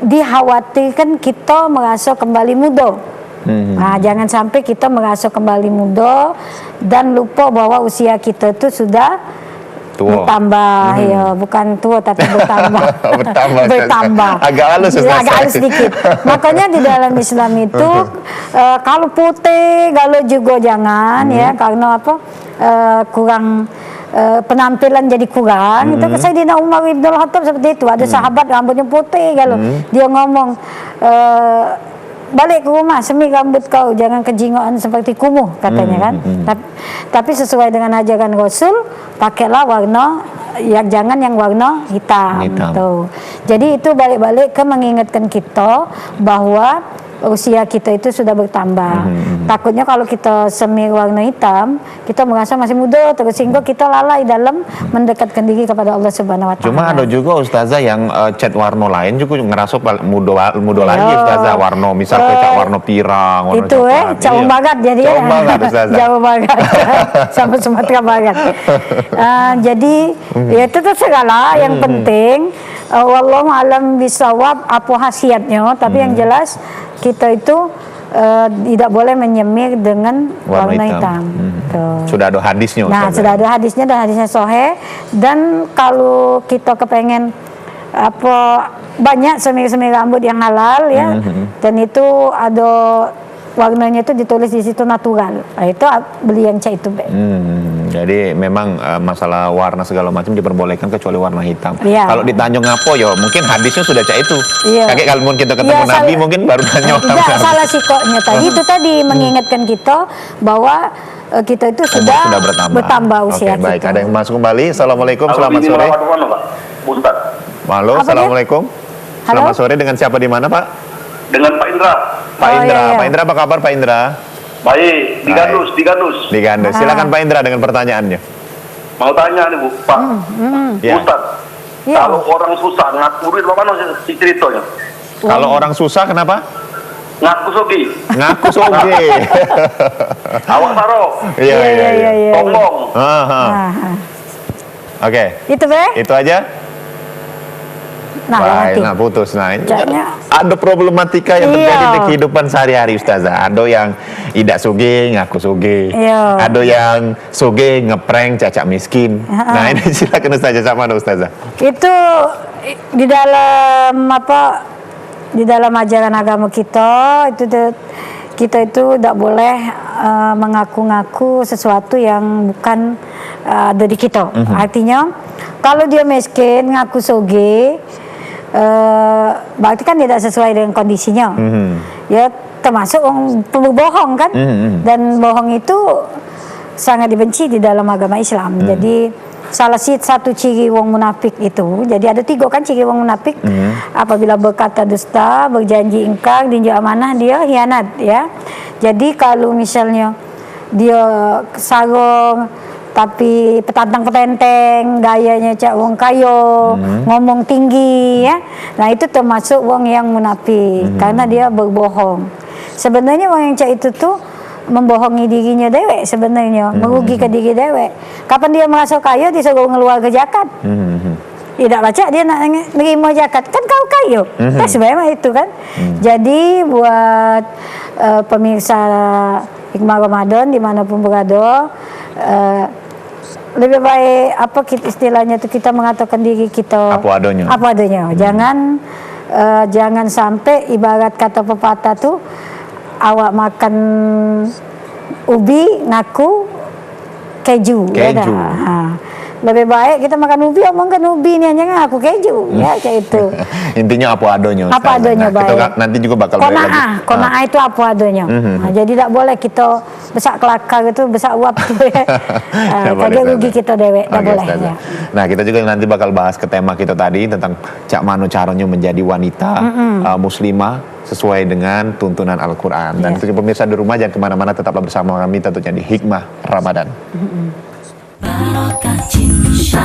Dikhawatirkan kita merasa kembali muda. Nah, jangan sampai kita merasa kembali muda dan lupa bahwa usia kita itu sudah bertambah, ya bukan tua tapi bertambah. bertambah. Agak halus sedikit. Makanya di dalam Islam itu kalau putih, kalau juga jangan ya, karena apa? Kurang penampilan jadi kurang. Itu Sayyidina Umar bin Khattab seperti itu. Ada sahabat rambutnya putih kalau dia ngomong, balik ke rumah, semir rambut kau, jangan kejingoan seperti kumuh, katanya kan. Tapi sesuai dengan ajaran Rasul, pakailah warna jangan yang warna hitam. Tuh. Jadi itu balik-balik ke mengingatkan kita bahwa usia kita itu sudah bertambah. Takutnya kalau kita semir warna hitam, kita merasa masih muda, terus sehingga kita lalai dalam mendekatkan diri kepada Allah Subhanahu wa taala. Cuma ada juga ustazah yang cat warna lain juga ngerasa muda lagi ustazah, warna misal cat warna pirang, warna itu coklat. jauh banget jadi jauh banget ustazah. Jauh banget sampai Sumatera Barat. Jadi ya itu terserah lah, yang penting wallahu alam bisawab apa khasiatnya, tapi yang jelas kita itu tidak boleh menyemir dengan warna hitam. Sudah ada hadisnya. Nah, sudah ada hadisnya dan hadisnya sahih. Dan kalau kita kepengen banyak semir-semir rambut yang halal ya, dan itu ada warnanya itu ditulis di situ natural. Nah, itu beli yang itu. Jadi memang masalah warna segala macam diperbolehkan kecuali warna hitam. Iya. Kalau ditanya ngapo ya mungkin hadisnya sudah itu. Iya. Kakek kalau mungkin kita ketemu Nabi mungkin baru tanya. Tidak salah sikoknya tadi itu tadi mengingatkan kita bahwa kita itu sudah bertambah usia kita. Baik, ada yang masuk kembali. Assalamualaikum, selamat sore. Halo, assalamualaikum. Selamat sore, dengan siapa di mana Pak? Dengan Pak Indra. Pak Indra, Pak Indra apa kabar Pak Indra? Baik, di Gandus. Di Gandus. Silakan Pak Indra dengan pertanyaannya. Mau tanya nih Bu, Pak. Ya. Ustaz, kalau orang susah ngakurin bagaimana si ceritanya? Kalau orang susah kenapa? Ngaku sogi. Ngaku sogi. Awak taro. Iya. Tombong. Oke. Itu Itu aja. Baik, nah putus. Nah, ada problematika yang terjadi di kehidupan sehari-hari Ustazah. Ada yang tidak suge ngaku suge, ada yang suge ngeprank cacak miskin. Nah ini silakan Ustazah, sama Ustazah. Itu di dalam ajaran agama kita itu tidak boleh mengaku-ngaku sesuatu yang bukan dari kita. Artinya kalau dia miskin ngaku soge, berarti kan tidak sesuai dengan kondisinya. Ya termasuk pembohong kan. Dan bohong itu sangat dibenci di dalam agama Islam. Jadi salah satu ciri wong munafik itu, jadi ada 3 kan ciri wong munafik. Apabila berkata dusta, berjanji ingkar, tinjau amanah, dia khianat ya. Jadi kalau misalnya dia sarung tapi petantang-petenteng, gayanya cak wong kayo, ngomong tinggi ya. Nah itu termasuk wong yang munafik karena dia berbohong. Sebenarnya wong yang cak itu tuh membohongi dirinya dewek sebenarnya, merugikan diri dewek. Kapan dia merasa kaya disuruh ngeluar ke zakat. Tidak baca dia nak nerima zakat, kan kau kayo. Kan sebenarnya itu kan. Jadi buat pemirsa Hikmah Ramadan dimanapun berada, lebih baik istilahnya itu kita mengatakan diri kita apa adanya. Jangan sampai ibarat kata pepatah tuh, awak makan ubi ngaku keju. Ya lebih baik kita makan ubi, omongkan ubi ini hanya ngaku keju. Ya kayak itu. Intinya apa adanya. Apa adanya baik. Kita nanti juga bakal kona'ah itu apa adanya. Nah, jadi tidak boleh kita besak kelakar itu, besak uap itu ya. Kadang rugi kita dewek, tidak boleh. Ya. Nah kita juga nanti bakal bahas ke tema kita tadi tentang cak mano caranya menjadi wanita muslimah sesuai dengan tuntunan Al-Quran. Dan untuk pemirsa di rumah jangan kemana-mana, tetaplah bersama kami tentunya di Hikmah Ramadan. Barokah cinta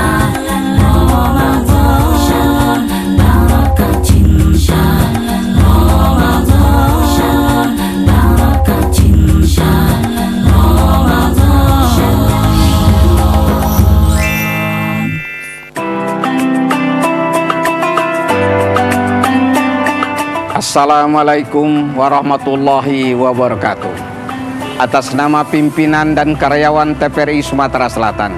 Ramadan, barokah cinta Ramadan, barokah cinta Ramadan. Assalamualaikum warahmatullahi wabarakatuh. Atas nama pimpinan dan karyawan TPRI Sumatera Selatan,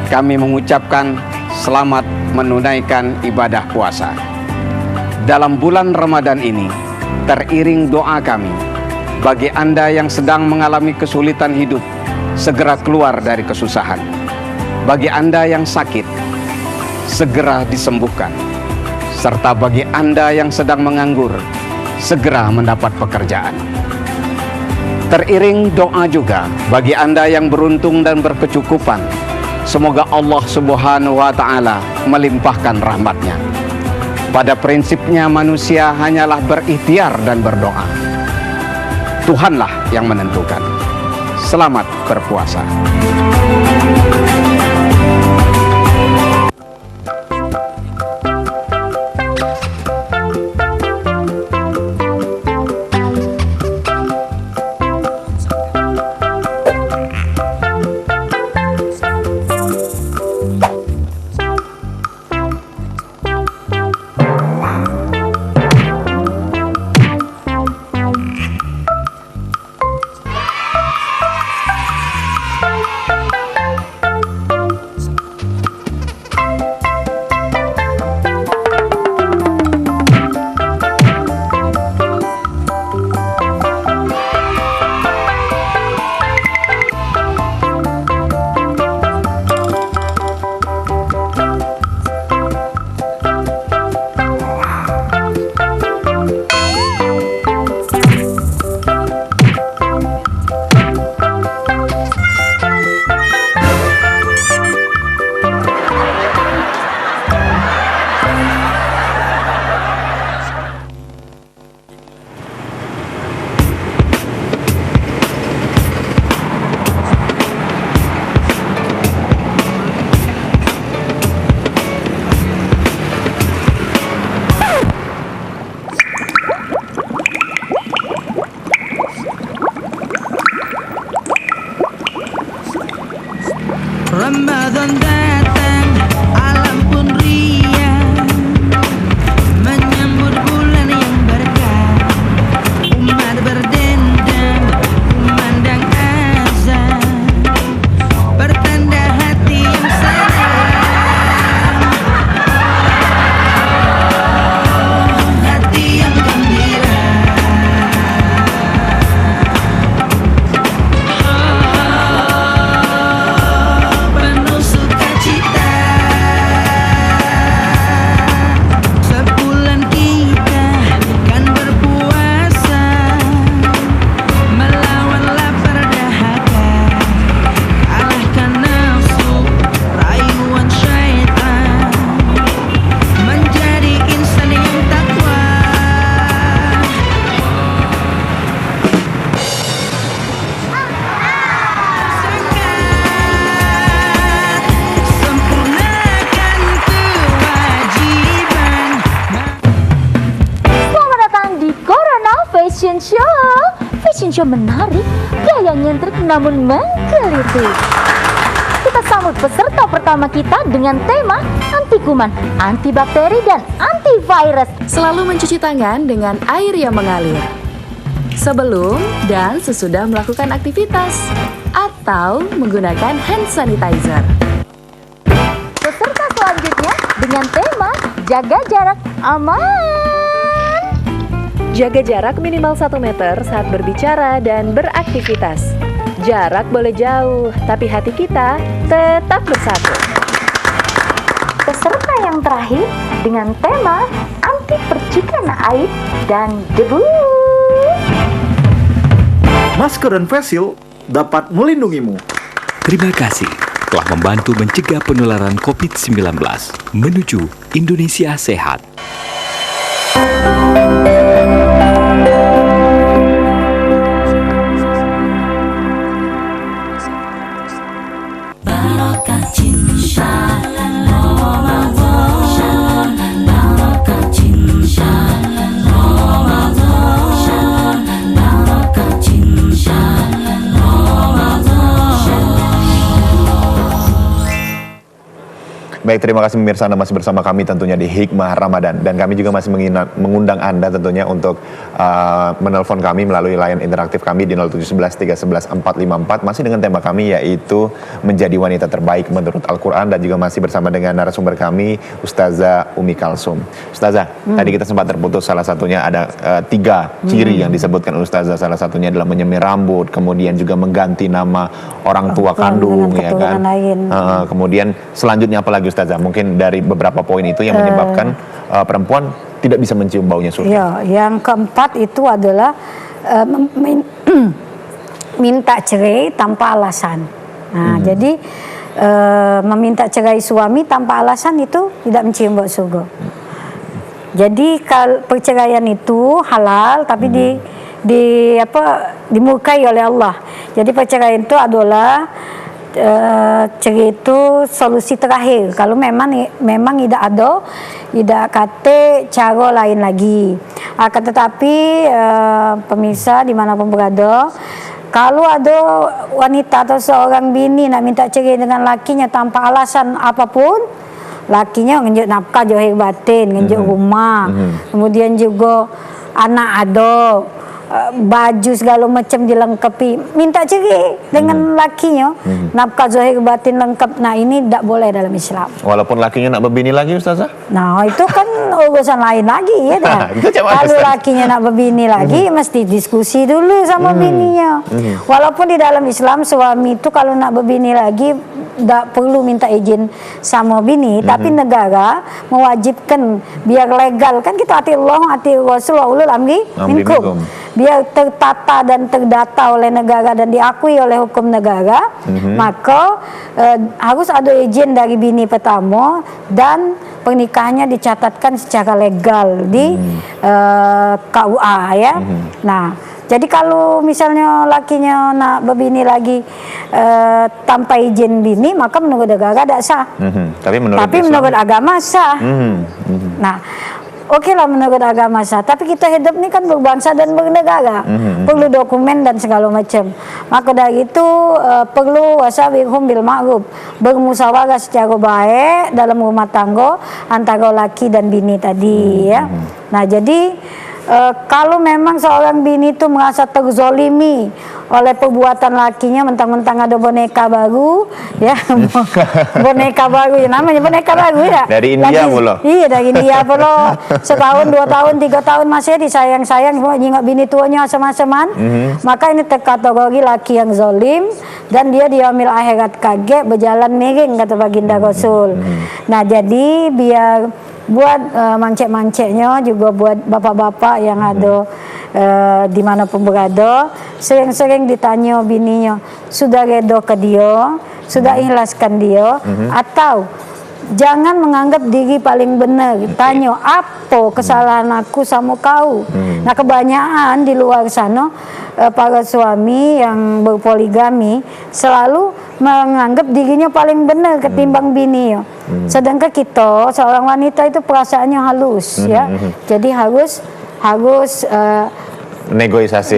kami mengucapkan selamat menunaikan ibadah puasa. Dalam bulan Ramadan ini, teriring doa kami bagi Anda yang sedang mengalami kesulitan hidup, segera keluar dari kesusahan. bagi Anda yang sakit, segera disembuhkan. Serta bagi Anda yang sedang menganggur, segera mendapat pekerjaan. Teriring doa juga bagi Anda yang beruntung dan berkecukupan. Semoga Allah Subhanahu wa Ta'ala melimpahkan rahmatnya. Pada prinsipnya manusia hanyalah berikhtiar dan berdoa. Tuhanlah yang menentukan. Selamat berpuasa. Ramadan datang, alam pun riang, menyambut bulan yang berkah. Umat berdendang, memandang azan, pertanda hati yang senang, hati yang gembira. Fashion show menarik, gaya nyentrik namun menggelitik. Kita sambut peserta pertama kita dengan tema anti kuman, antibakteri, dan antivirus. Selalu mencuci tangan dengan air yang mengalir sebelum dan sesudah melakukan aktivitas atau menggunakan hand sanitizer. Peserta selanjutnya dengan tema jaga jarak aman. Jaga jarak minimal 1 meter saat berbicara dan beraktivitas. Jarak boleh jauh, tapi hati kita tetap bersatu. Peserta yang terakhir dengan tema anti percikan air dan debu. Masker dan face shield dapat melindungimu. Terima kasih telah membantu mencegah penularan COVID-19 menuju Indonesia sehat. Barokah cinta Ramadan, barokah cinta Ramadan, barokah cinta Ramadan. Baik, terima kasih pemirsa, Anda masih bersama kami tentunya di Hikmah Ramadan, dan kami juga masih mengundang Anda tentunya untuk menelpon kami melalui line interaktif kami di 0711 311 454 masih dengan tema kami yaitu menjadi wanita terbaik menurut Al-Quran, dan juga masih bersama dengan narasumber kami Ustazah Umi Kalsum. Ustazah, tadi kita sempat terputus, salah satunya ada 3 ciri yang disebutkan Ustazah, salah satunya adalah menyemir rambut, kemudian juga mengganti nama orang tua kandung, ya kan. Kemudian selanjutnya apa lagi Ustazah? Mungkin dari beberapa poin itu yang menyebabkan perempuan tidak bisa mencium baunya surga. Ya, yang keempat itu adalah minta cerai tanpa alasan. Nah, jadi meminta cerai suami tanpa alasan itu tidak mencium bau surga. Jadi kalau perceraian itu halal, tapi dimurkai oleh Allah. Jadi perceraian itu adalah cerai itu solusi terakhir kalau memang tidak kata cara lain lagi. Akan tetapi pemirsa dimanapun berada, kalau ada wanita atau seorang bini nak minta cerai dengan lakinya tanpa alasan apapun, lakinya ngenjuk nafkah zahir batin, ngenjuk rumah, kemudian juga anak ada, baju segala macam dilengkapi, minta cerai dengan lakinya, nafkah zahir batin lengkap. Nah, ini tidak boleh dalam Islam. Walaupun lakinya nak berbini lagi Ustazah? Nah, itu kan urusan lain lagi ya dah. Kalau lakinya nak berbini lagi, mesti diskusi dulu sama bininya. Walaupun di dalam Islam suami itu kalau nak berbini lagi tidak perlu minta izin sama bini, tapi negara mewajibkan biar legal, kan kita ati Allah, ati Rasul, ulul amri minkum. Biar tertata dan terdata oleh negara dan diakui oleh hukum negara, maka harus ada izin dari bini pertama dan pernikahannya dicatatkan secara legal di KUA ya. Nah, jadi kalau misalnya lakinya nak berbini lagi tanpa izin bini, maka menurut negara tidak sah. Tapi menurut agama sah. Nah, oke lah menurut agama sah, tapi kita hidup ini kan berbangsa dan bernegara, perlu dokumen dan segala macam. Maka dari itu perlu wasawirhum bil ma'ruf, bermusyawarah secara baik dalam rumah tangga antara laki dan bini tadi ya. Nah, jadi kalau memang seorang bini itu merasa terzolimi oleh perbuatan lakinya, mentang-mentang ada boneka baru ya, boneka baru ya, namanya boneka baru ya, dari India pula. Iya, dari India pula. Setahun, 2 tahun, 3 tahun masih disayang-sayang, nyingok bini tuanya asam-asaman. Maka ini terkategori laki yang zolim, dan dia diambil akhirat kaget, berjalan miring kata baginda Rasul. Nah, jadi biar buat mancek-manceknya juga buat bapak-bapak yang ada dimanapun berada, sering-sering ditanya bininya, sudah redo ke dia, sudah ikhlaskan dia, atau jangan menganggap diri paling benar, tanya apa kesalahan aku sama kau. Nah, kebanyakan di luar sana para suami yang berpoligami selalu menganggap dirinya paling benar ketimbang bini ya. Sedangkan kita seorang wanita itu perasaannya halus ya. Jadi harus negosiasi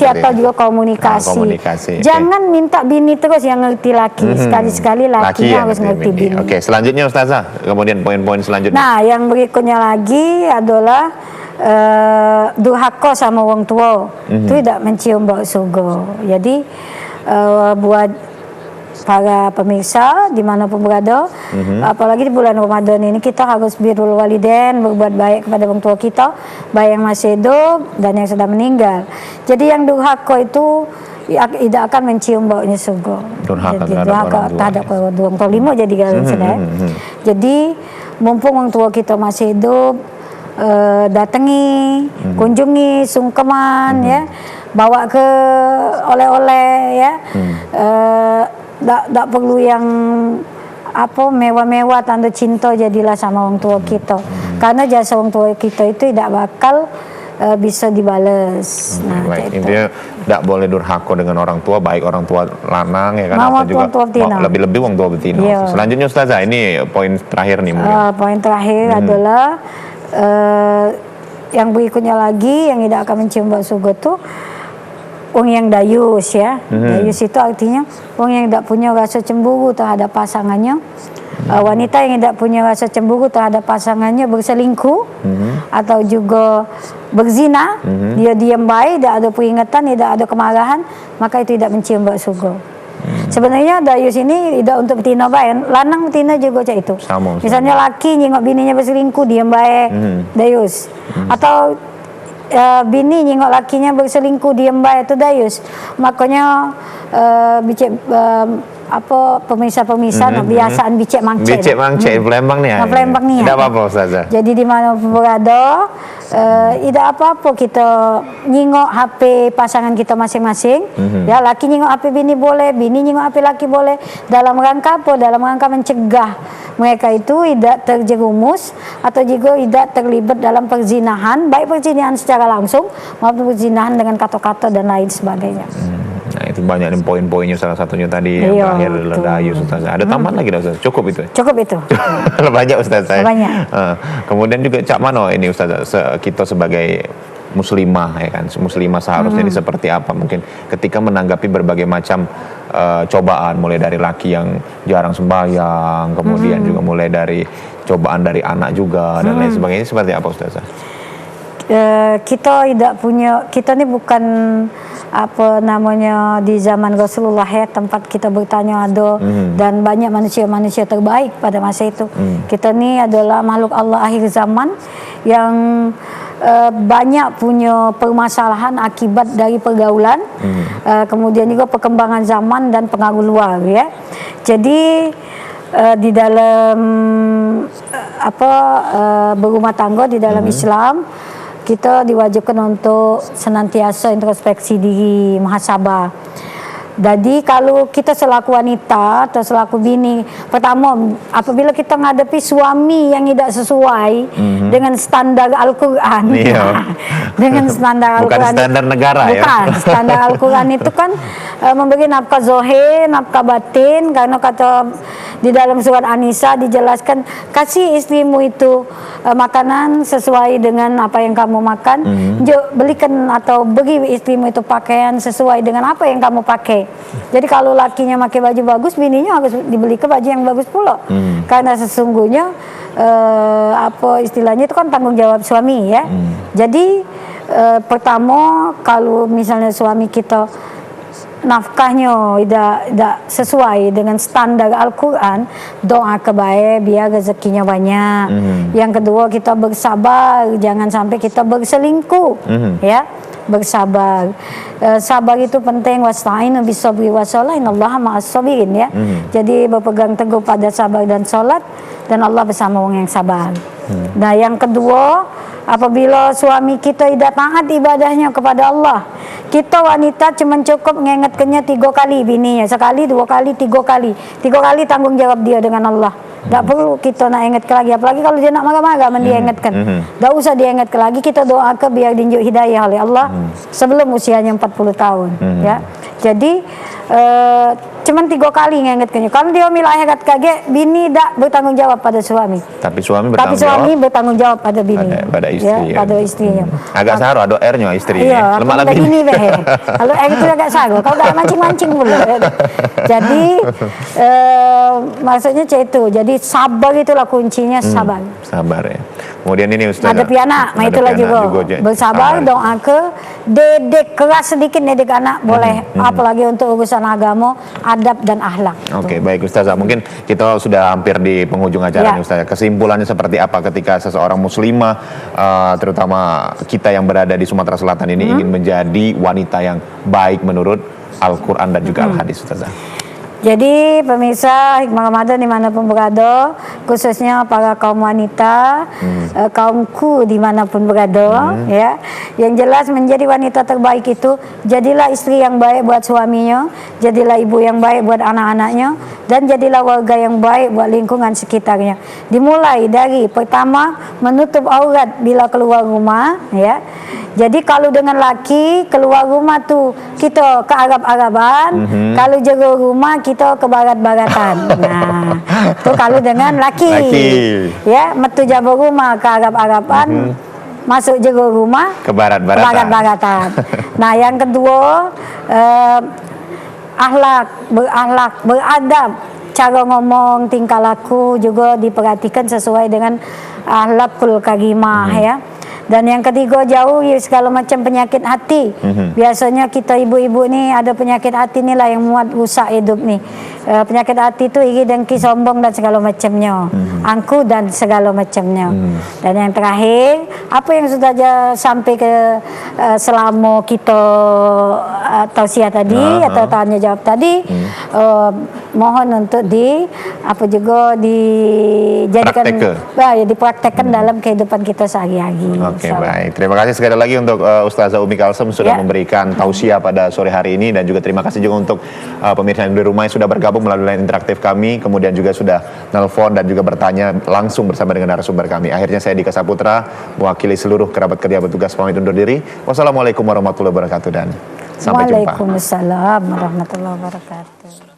atau juga komunikasi. Jangan minta bini terus yang ngerti laki. Sekali-sekali lakinya harus ngerti bini. Oke, selanjutnya Ustazah, kemudian poin-poin selanjutnya. Nah, yang berikutnya lagi adalah durhaka sama orang tua. Itu tidak mencium bau surga. Jadi buat para pemirsa dimanapun berada, apalagi di bulan Ramadan ini, kita harus birrul walidain, berbuat baik kepada orang tua kita, baik yang masih hidup dan yang sudah meninggal. Jadi yang durhaka itu tidak akan mencium baunya surga. Durhaka terhadap orang tua. 5 jadi kalian sedang. Jadi mumpung orang tua kita masih hidup, datangi, kunjungi, sungkeman ya, bawa ke oleh-oleh ya. Tak perlu yang mewah-mewah, tanda cinta jadilah sama orang tua kita, karena jasa orang tua kita itu tidak bakal bisa dibales. Nah, intinya tidak boleh durhaka dengan orang tua, baik orang tua lanang ya kan, atau juga lebih-lebih orang tua betina. Selanjutnya Ustazah, ini poin terakhir nih mungkin. Poin terakhir adalah yang berikutnya lagi yang tidak akan mencium bau surga tuh orang yang dayus ya. Dayus itu artinya orang yang tidak punya rasa cemburu terhadap pasangannya, Wanita yang tidak punya rasa cemburu terhadap pasangannya berselingkuh atau juga berzina, dia diam baik, tidak ada peringatan, tidak ada kemarahan, maka itu tidak mencium bau surga. Sebenarnya dayus ini tidak untuk betina baik, lanang betina juga cak itu. Misalnya laki nyingok bininya berselingkuh, diam baik, dayus. Atau bini nyingok lakinya berselingkuh, diam baik, itu dayus. Makanya pemirsa-pemirsa kebiasaan bicek mangcek. Bicek mangcek Palembang nih. Palembang nih. Tidak apa-apa Ustazah. Jadi di mana pun berada, tidak apa-apa kita nyingok HP pasangan kita masing-masing. Ya, laki nyingok HP bini boleh, bini nyingok HP laki boleh. Dalam rangka apa? Dalam rangka mencegah mereka itu tidak terjerumus atau juga tidak terlibat dalam perzinahan, baik perzinahan secara langsung maupun perzinahan dengan kata-kata dan lain sebagainya. Nah, itu banyak nih poin-poinnya, salah satunya tadi yang terakhir adalah dayus Ustazah. Ada tambahan lagi Ustazah? Cukup itu? Cukup itu. Banyak Ustazah. Banyak. Kemudian juga Cak Mano ini Ustazah, kita sebagai muslimah ya kan, muslimah seharusnya ini seperti apa mungkin ketika menanggapi berbagai macam cobaan, mulai dari laki yang jarang sembahyang, kemudian juga mulai dari cobaan dari anak juga dan lain sebagainya, seperti apa Ustazah? Kita tidak punya, kita ini bukan apa namanya di zaman Rasulullah ya, tempat kita bertanya ada dan banyak manusia-manusia terbaik pada masa itu. Kita ini adalah makhluk Allah akhir zaman yang banyak punya permasalahan akibat dari pergaulan, kemudian juga perkembangan zaman dan pengaruh luar ya. Jadi di dalam berumah tangga di dalam Islam, kita diwajibkan untuk senantiasa introspeksi diri, muhasabah. Jadi kalau kita selaku wanita atau selaku bini, pertama apabila kita menghadapi suami yang tidak sesuai dengan standar Al-Quran, dengan standar Al-Quran, bukan standar negara bukan, ya. Standar Al-Quran itu kan memberi nafkah zahir, nafkah batin, karena kata di dalam surat An-Nisa dijelaskan, kasih istrimu itu makanan sesuai dengan apa yang kamu makan, belikan atau beri istrimu itu pakaian sesuai dengan apa yang kamu pakai. Jadi kalau lakinya pakai baju bagus, bininya harus dibeli ke baju yang bagus pula. Karena sesungguhnya apa istilahnya itu kan tanggung jawab suami ya. Jadi pertama kalau misalnya suami kita nafkahnya tidak sesuai dengan standar Al-Quran, doa kebaik biar rezekinya banyak. Yang kedua, kita bersabar, jangan sampai kita berselingkuh ya. Bersabar, sabar itu penting. Wasta'inu bisabri wassalah, innallaha ma'as sabirin ya. Jadi berpegang teguh pada sabar dan sholat, dan Allah bersama orang yang sabar. Nah yang kedua, apabila suami kita tidak taat ibadahnya kepada Allah, kita wanita cuma cukup mengingatkannya 3 kali bininya, sekali, 2 kali, 3 kali. 3 kali tanggung jawab dia dengan Allah. Tak perlu kita nak ingatkan lagi, apalagi kalau dia nak marah-marah dia ingatkan. Tak usah dia ingatkan lagi, kita doakan biar ditunjuk hidayah oleh Allah sebelum usianya 40 tahun ya. Jadi cuman 3 kali mengingatkannya. Kalau dia mil akhirat kaget, bini tak bertanggung jawab pada suami. Tapi suami bertanggung jawab pada bini. Pada istri. Ya, pada istrinya. Agak saru ada R-nya istri. Iya, lemah lagi. Bini kalau R itu agak saru. Kalau tak mancing-mancing pula. Jadi maksudnya itu. Jadi sabar itulah kuncinya, sabar. Sabar ya. Kemudian ini Ustaz. Hadapi anak, itulah juga. Bersabar, doa ke dedek keras sedikit dedek anak boleh. Apalagi untuk urusan agama, adab dan akhlak. Oke, baik Ustazah. Mungkin kita sudah hampir di penghujung acara nih Ustazah. Kesimpulannya seperti apa ketika seseorang muslimah, terutama kita yang berada di Sumatera Selatan ini ingin menjadi wanita yang baik menurut Al-Quran dan juga Al-Hadis Ustazah? Jadi pemirsa Hikmah Ramadan dimanapun berada, khususnya para kaum wanita, kaumku dimanapun berada, ya, yang jelas menjadi wanita terbaik itu jadilah istri yang baik buat suaminya, jadilah ibu yang baik buat anak-anaknya, dan jadilah warga yang baik buat lingkungan sekitarnya. Dimulai dari pertama menutup aurat bila keluar rumah, ya. Jadi kalau dengan laki keluar rumah tuh kita ke Arab-Araban, kalau jaga rumah kita ke barat-baratan. Nah, itu kalau dengan laki. Ya, metu jaga rumah ke Arab-Araban, masuk jaga rumah ke barat-baratan. Nah, yang kedua beradab. cara ngomong, tingkah laku juga diperhatikan sesuai dengan akhlakul karimah ya. Dan yang ketiga, jauhi segala macam penyakit hati. Biasanya kita ibu-ibu ni ada penyakit hati ni lah yang muat rusak hidup ni. Penyakit hati tu iri, dengki, sombong dan segala macamnya, angku dan segala macamnya. Dan yang terakhir, apa yang sudah sampai ke selama kita tausiah tadi atau tanya jawab tadi, mohon untuk dijadikan, dipraktekkan dalam kehidupan kita sehari-hari. Oke, baik. Terima kasih sekali lagi untuk Ustazah Umi Kalsem sudah memberikan tausiah pada sore hari ini, dan juga terima kasih juga untuk pemirsa yang di rumah yang sudah bergabung melalui line interaktif kami, kemudian juga sudah nelpon dan juga bertanya langsung bersama dengan narasumber kami. Akhirnya saya Dika Saputra mewakili seluruh kerabat kerja petugas pamit undur diri. Wassalamualaikum warahmatullahi wabarakatuh dan sampai jumpa. Waalaikumsalam warahmatullahi wabarakatuh.